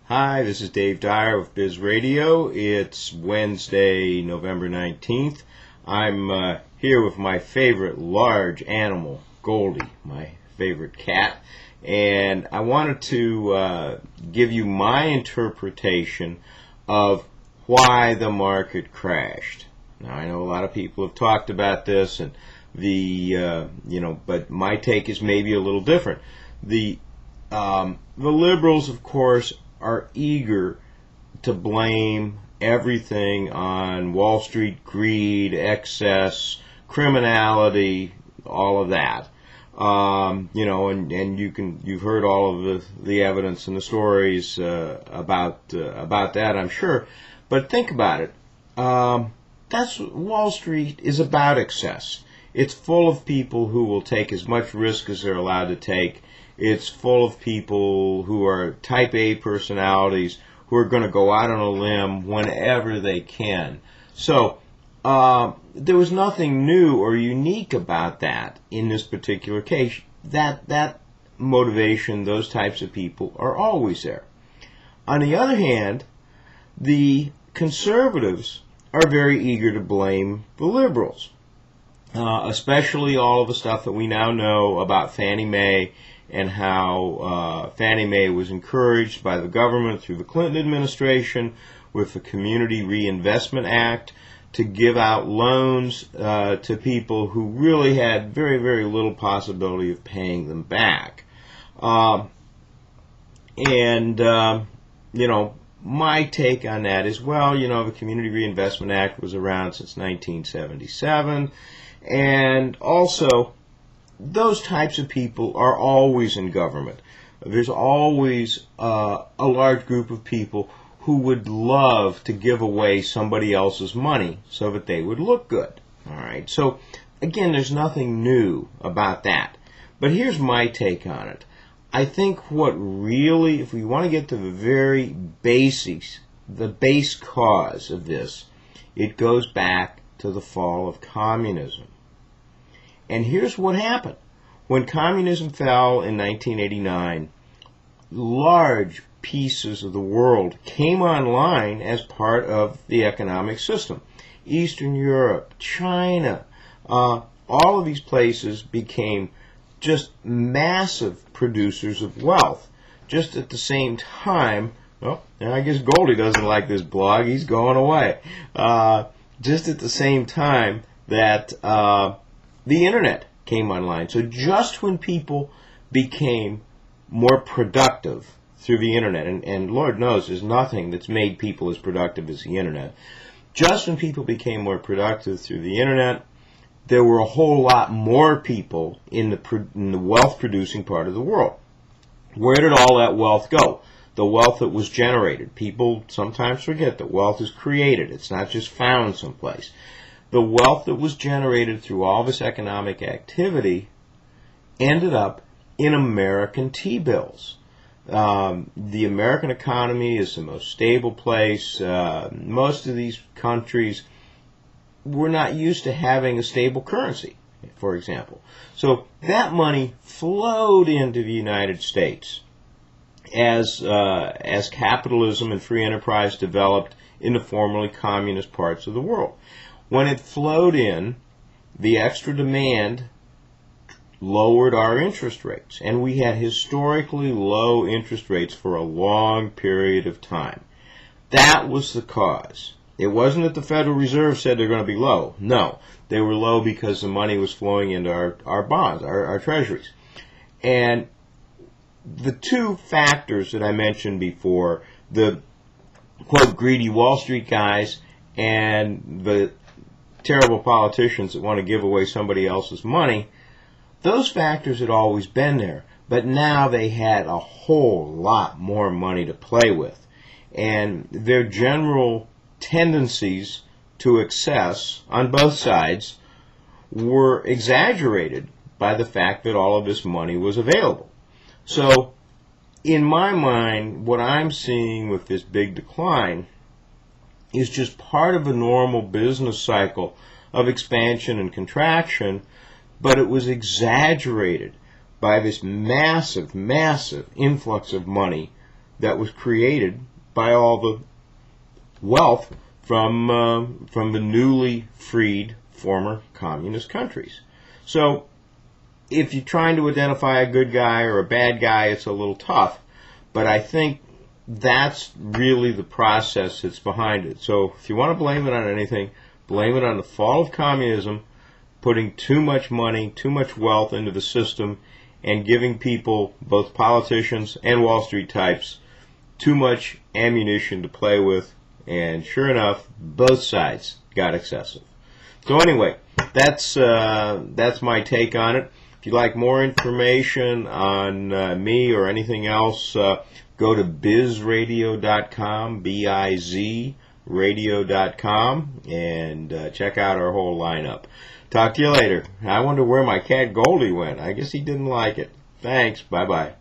Hi, this is Dave Dyer of Biz Radio. It's Wednesday, November 19th. I'm here with my favorite large animal, Goldie, my favorite cat. And I wanted to give you my interpretation of why the market crashed. Now, I know a lot of people have talked about this, and but my take is maybe a little different. The liberals, of course, are eager to blame everything on Wall Street greed, excess, criminality, all of that. And you've heard all of the evidence and the stories about that, I'm sure. But think about it. That's Wall Street is about excess. It's full of people who will take as much risk as they're allowed to take. It's full of people who are type A personalities who are going to go out on a limb whenever they can. So there was nothing new or unique about that in this particular case. That motivation, those types of people are always there. On the other hand, the conservatives are very eager to blame the liberals, especially all of the stuff that we now know about Fannie Mae and how Fannie Mae was encouraged by the government through the Clinton administration with the Community Reinvestment Act to give out loans to people who really had very, very little possibility of paying them back. My take on that is, the Community Reinvestment Act was around since 1977, and also those types of people are always in government. There's always a large group of people who would love to give away somebody else's money so that they would look good. All right. So again, there's nothing new about that. But here's my take on it. I think what really, if we want to get to the very basics, the base cause of this, it goes back to the fall of communism. And here's what happened. When communism fell in 1989, large pieces of the world came online as part of the economic system. Eastern Europe, China, all of these places became just massive producers of wealth. Just at the same time, I guess Goldie doesn't like this blog. He's going away. Just at the same time that the internet came online. So just when people became more productive through the internet, and Lord knows there's nothing that's made people as productive as the internet, just when people became more productive through the internet, there were a whole lot more people in the wealth-producing part of the world. Where did all that wealth go? The wealth that was generated. People sometimes forget that wealth is created. It's not just found someplace. The wealth that was generated through all this economic activity ended up in American T-bills. The American economy is the most stable place. Most of these countries were not used to having a stable currency, for example. So that money flowed into the United States as capitalism and free enterprise developed in the formerly communist parts of the world. When it flowed in, the extra demand lowered our interest rates, and we had historically low interest rates for a long period of time. That was the cause. It wasn't that the Federal Reserve said they're going to be low. No, they were low because the money was flowing into our bonds, our treasuries. And the two factors that I mentioned before, the, quote, greedy Wall Street guys and the terrible politicians that want to give away somebody else's money, those factors had always been there, but now they had a whole lot more money to play with. And their general tendencies to excess on both sides were exaggerated by the fact that all of this money was available. So, in my mind, what I'm seeing with this big decline is just part of a normal business cycle of expansion and contraction, but it was exaggerated by this massive, massive influx of money that was created by all the wealth from the newly freed former communist countries. So if you're trying to identify a good guy or a bad guy, it's a little tough, but I think that's really the process that's behind it. So if you want to blame it on anything, blame it on the fall of communism, putting too much money, too much wealth into the system, and giving people, both politicians and Wall Street types, too much ammunition to play with, and sure enough, both sides got excessive. So anyway, that's my take on it. If you'd like more information on me or anything else, go to bizradio.com, B-I-Z radio.com, and check out our whole lineup. Talk to you later. I wonder where my cat Goldie went. I guess he didn't like it. Thanks. Bye-bye.